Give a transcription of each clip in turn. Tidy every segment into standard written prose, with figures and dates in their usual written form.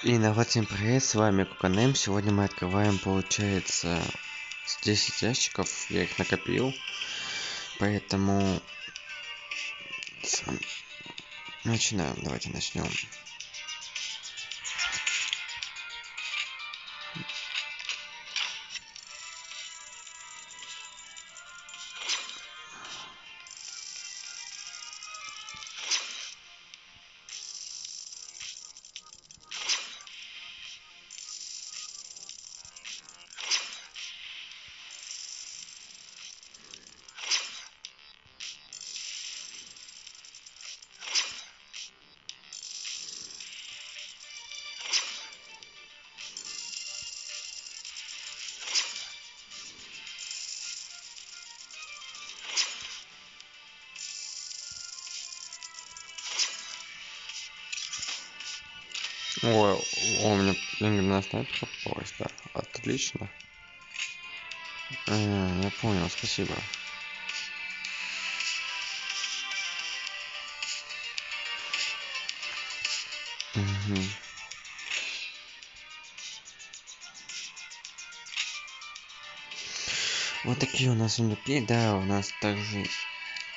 И народ, всем привет, с вами Куканем. Сегодня мы открываем, получается, с 10 ящиков. Я их накопил, поэтому начинаем. Давайте начнем. Ой, у меня легендарная снайперка попалась, да. Отлично. Я понял, спасибо. Угу. Вот такие у нас сундуки, да, у нас также,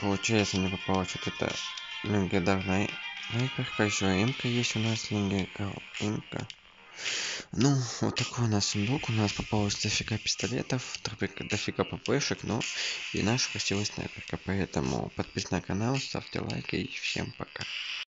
получается, мне попалась вот эта легендарная снайперка, еще эмка есть у нас, эмка. Ну, вот такой у нас сундук, у нас попалось дофига пистолетов, дофига ППшек, ну и наша красивая снайперка, поэтому подписывайтесь на канал, ставьте лайки и всем пока.